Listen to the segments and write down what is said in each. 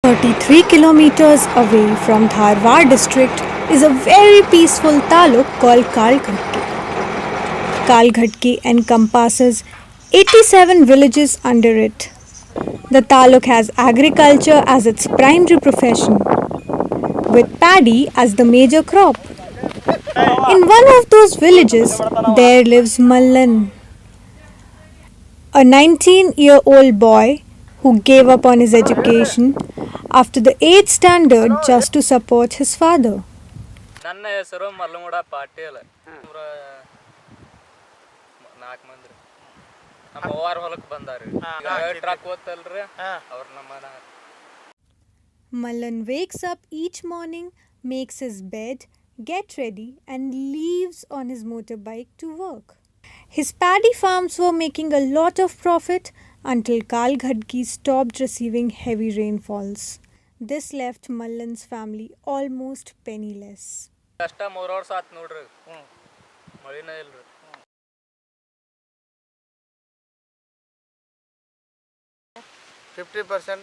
33 kilometers away from Dharwad district is a very peaceful taluk called Kalghatke. Kalghatke encompasses 87 villages under it. The taluk has agriculture as its primary profession, with paddy as the major crop. In one of those villages, there lives Mallan, a 19-year-old boy who gave up on his education after the 8th standard just to support his father. ನನ್ನ ಹೆಸರು ಮಲ್ಲಂಗೌಡ ಪಾಟೀಲ್. ನಾಲ್ಕು ಮಂದಿ ನಮ್ಮ ಅವ್ವಾರ ಹೊಲಕ್ಕೆ ಬಂದಾರಿ. Truck ಓದ್ತಲ್ರಿ ಅವ್ರ ನಮ್ಮ Mallan wakes up each morning, makes his bed, gets ready and leaves on his motorbike to work. His paddy farms were making a lot of profit until Kalghatke stopped receiving heavy rainfalls. This left Mallan's family almost penniless. ಕಷ್ಟ 3 ವರ್ಷ ಆತ್ ನೋಡ್ರಿ. ಮಳಿನೇ ಇಲ್ರಿ. 50%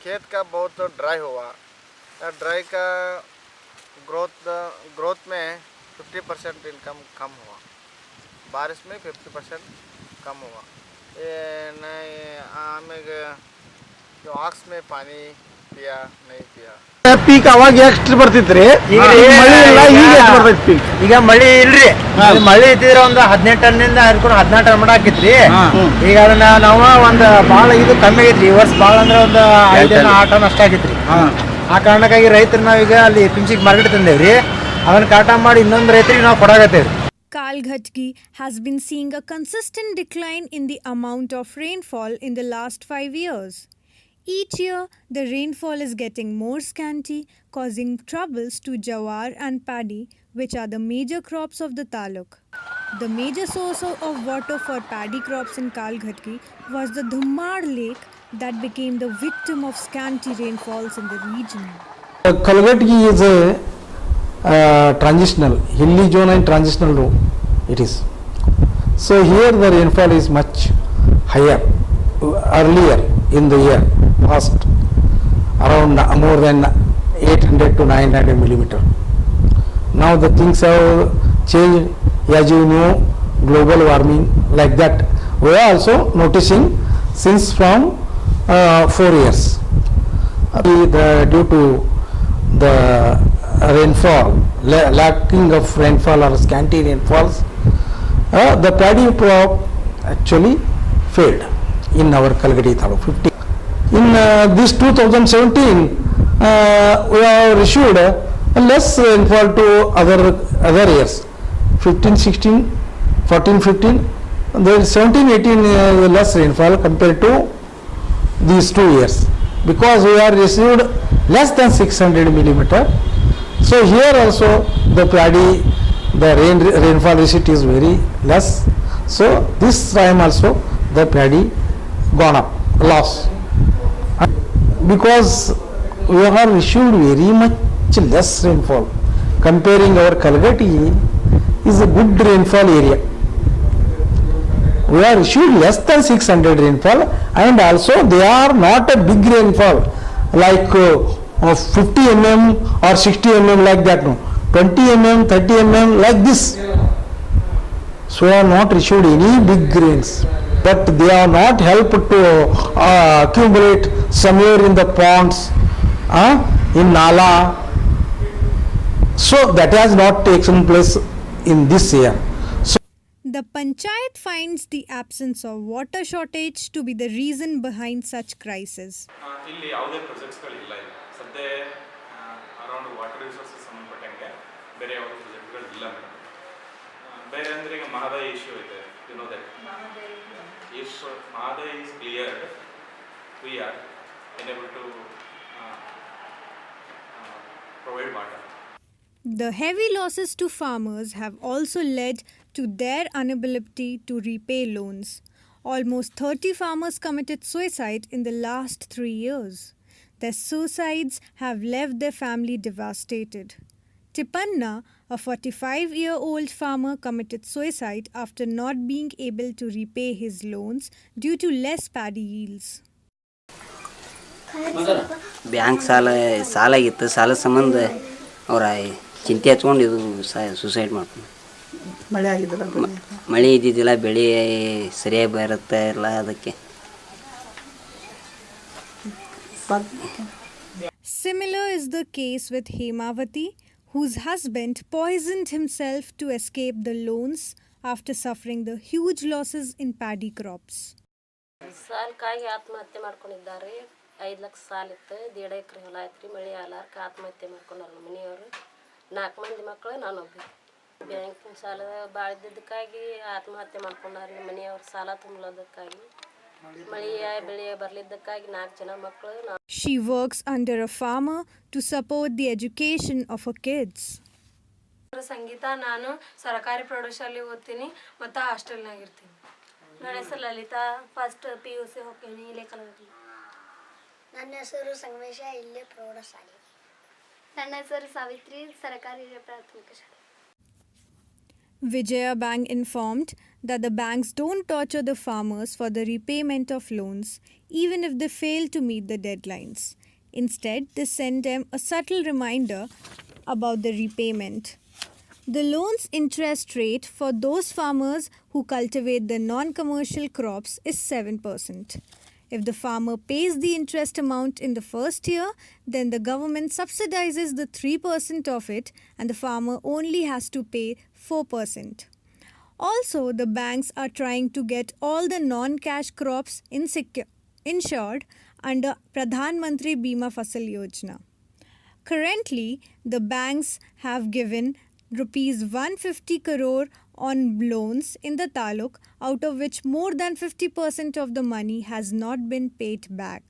खेत का बहुत dry हुआ. Dry का ग्रोथ में 50% इनकम कम हुआ. बारिश में 50% कम हुआ. ये नहीं हमें जो आक्स में पानी पिया नहीं पिया. ಪೀಕ್ ಅವಾಗ ಎಷ್ಟು ಬರ್ತಿತ್ರಿ? ಈಗ ಮಳಿ ಇಲ್ರಿ. ಮಳಿ ಇದ್ದಿದ್ರೆ ಒಂದು 18 ಟನ್ನಿಂದ ಹಿಡ್ಕೊಂಡು 16 ಟನ್ ಮಟ ಹಾಕಿತ್ರಿ. ಈಗ ಅದನ್ನ ನಾವು ಒಂದು ಭಾಳ ಇದು ಕಮ್ಮಿ ಆಗೈತ್ರಿ. ಈ ವರ್ಷ ಭಾಳ ಅಂದ್ರೆ ಒಂದು 5-6 ಟನ್ ಅಷ್ಟ ಆಗಿತ್ರಿ. ಆ ಕಾರಣಕ್ಕಾಗಿ ರೈತರು ನಾವೀಗ ಅಲ್ಲಿ ಪಿಂಚಿಗೆ ಮಾರ್ಕೆಟ್ ತಂದೇವ್ರಿ. ಅದನ್ನ ಕಾಟ ಮಾಡಿ ಇನ್ನೊಂದು ರೈತರಿಗೆ ನಾವು ಕೊಡಾಕತ್ತೇವ್ರಿ. Kalghatke has been seeing a consistent decline in the amount of rainfall in the last 5 years. Each year, the rainfall is getting more scanty, causing troubles to jawar and paddy, which are the major crops of the taluk. The major source of water for paddy crops in Kalghatke was the Dhummar lake that became the victim of scanty rainfalls in the region. Kalghatke is a transitional, hilly zone and transitional zone it is. So here the rainfall is much higher earlier in the year, past around more than 800 to 900 millimeter. Now the things have changed, as you know, global warming like that. We are also noticing since from 4 years. Due to the rainfall, lacking of rainfall or scanty rainfalls, the paddy crop actually failed in our Kalghatke taluk. In this 2017, we have issued less rainfall to other years. 15-16, 14-15, there is 17-18 less rainfall compared to these 2 years, because we are received less than 600 millimeter. So here also the paddy, the rainfall receipt is very less. So this time also the paddy gone up, loss, because we have issued very much less rainfall. Comparing our Kalghatke is a good rainfall area. We are issued less than 600 rainfall, and also they are not a big rainfall like 50 mm or 60 mm like that, no, 20 mm, 30 mm like this. So we are not issued any big rains, but they are not helped to accumulate somewhere in the ponds, in nala. So that has not taken place in this year. The Panchayat finds the absence of water shortage to be the reason behind such crisis. ಇಲ್ಲಿ ಯಾವುದೇ ಪ್ರಾಜೆಕ್ಟ್ಸ್ಗಳಿಲ್ಲ. ಸದ್ಯ around water resources ಸಂಬಂಧಪಟ್ಟಂಗೆ ಬೇರೆ ಯಾವುದೇ ಪ್ರಾಜೆಕ್ಟ್ಗಳಿಲ್ಲ madam. ಬೇರೆ ಅಂದರೆ ಈಗ Mahadayi issue ಇದೆ, you know that. If Mahadai is cleared, we are unable to provide water. The heavy losses to farmers have also led to their inability to repay loans. Almost 30 farmers committed suicide in the last 3 years. Their suicides have left their family devastated. Tipanna, a 45-year-old farmer, committed suicide after not being able to repay his loans due to less paddy yields. Bank ಸಾಲ ಆಗಿತ್ತು. ಸಾಲ ಸಂಬಂಧ ಅವ್ರ ಚಿಂತೆ ಹಚ್ಕೊಂಡು ಇದು suicide ಮಾಡ್ಕೊಂಡು. ಮಳೆ ಇದ್ದಿದ್ದಿಲ್ಲ, ಬೆಳೆ ಸರಿಯಾಗಿ ಬರುತ್ತೆ ಇಲ್ಲ ಅದಕ್ಕೆ. Similar is the case with Hemavati, whose husband poisoned himself to escape the loans after suffering the huge losses in paddy crops. ಸಾಲಕ್ಕಾಗಿ ಆತ್ಮಹತ್ಯೆ ಮಾಡ್ಕೊಂಡಿದ್ದಾರೆ. 5 ಲಕ್ಷ ಸಾಲ ಇತ್ತು, 1.5 ಎಕರೆ ಹೊಲ ಐತ್ರಿ. ಮಳೆ ಆಲಾರ್ಕ ಆತ್ಮಹತ್ಯೆ ಮಾಡ್ಕೊಂಡಾರ ನಮ್ಮ ಮನೆಯವರು. 4 ಮಂದಿ ಮಕ್ಕಳು, ನಾನೊಬ್ಬ. ಬ್ಯಾಂಕಿನ ಸಾಲ ಭಾಳ ಇದ್ದಿದ್ದಕ್ಕಾಗಿ ಆತ್ಮಹತ್ಯೆ ಮಾಡ್ಕೊಂಡಾರ ನಮ್ಮ ಮನೆಯವರು. ಸಾಲ ತುಂಬಲೋದಕ್ಕಾಗಿ ಮಳೆಯ ಬೆಳೆ ಬರಲಿದ್ದಕ್ಕಾಗಿ 4 ಜನ ಮಕ್ಕಳು. She works under a farmer to support the education of her kids. ಸಂಗೀತ, ನಾನು ಸರ್ಕಾರಿ ಪ್ರೌಢಶಾಲೆ ಓದ್ತೀನಿ ಮತ್ತು ಹಾಸ್ಟೆಲ್ನಾಗ ಇರ್ತೀನಿ. ನನ್ನ ಹೆಸರು ಲಲಿತಾ, ಫಸ್ಟ್ PUC ಹೋಗ್ತೀನಿ ಇಲ್ಲೇ ಕಲಗಲಿ. ನನ್ನ ಹೆಸರು ಸಂಗಮೇಶ, ಇಲ್ಲೇ ಪ್ರೌಢಶಾಲೆ. ನನ್ನ ಹೆಸರು ಸಾವಿತ್ರಿ, ಸರ್ಕಾರಿ ಪ್ರಾಥಮಿಕ ಶಾಲೆ. Vijaya Bank informed that the banks don't torture the farmers for the repayment of loans, even if they fail to meet the deadlines. Instead, they send them a subtle reminder about the repayment. The loan's interest rate for those farmers who cultivate the non-commercial crops is 7%. If the farmer pays the interest amount in the first year, then the government subsidizes the 3% of it and the farmer only has to pay 4%. Also, the banks are trying to get all the non-cash crops insured under Pradhan Mantri Bima Fasal Yojana. Currently, the banks have given rupees 150 crore on loans in the taluk, out of which more than 50% of the money has not been paid back.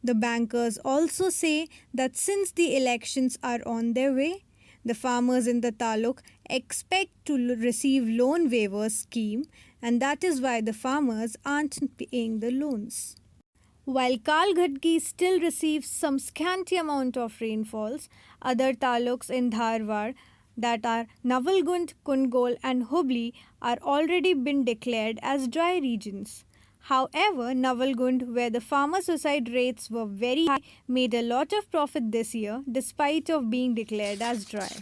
The bankers also say that since the elections are on their way, the farmers in the taluk expect to receive loan waiver scheme, and that is why the farmers aren't paying the loans. While Kalghatti still receives some scanty amount of rainfalls, other taluks in Dharwad that are Navalgund, Kundgol and Hubli are already been declared as dry regions. However, Navalgund, where the farmer suicide rates were very high, made a lot of profit this year despite of being declared as dry.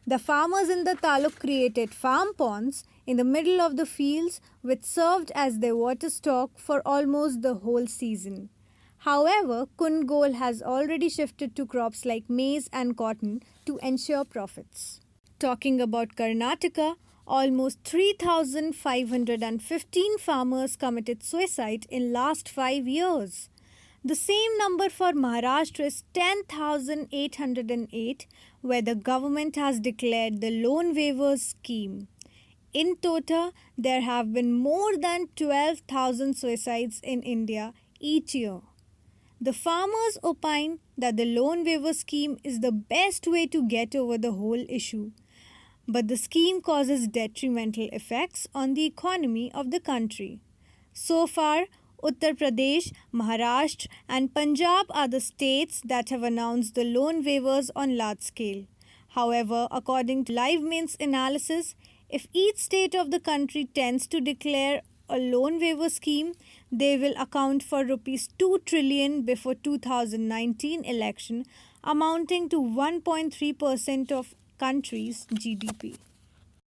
The farmers in the taluk created farm ponds in the middle of the fields which served as their water stock for almost the whole season. However, Kundgol has already shifted to crops like maize and cotton to ensure profits. Talking about Karnataka, almost 3,515 farmers committed suicide in last 5 years. The same number for Maharashtra is 10,808, where the government has declared the loan waivers scheme. In total, there have been more than 12,000 suicides in India each year. The farmers opine that the loan waiver scheme is the best way to get over the whole issue. But the scheme causes detrimental effects on the economy of the country. So far, Uttar Pradesh, Maharashtra and Punjab are the states that have announced the loan waivers on large scale. However, according to LiveMain's analysis, if each state of the country tends to declare a loan waiver scheme, they will account for rupees 2 trillion before 2019 election, amounting to 1.3% of country's GDP.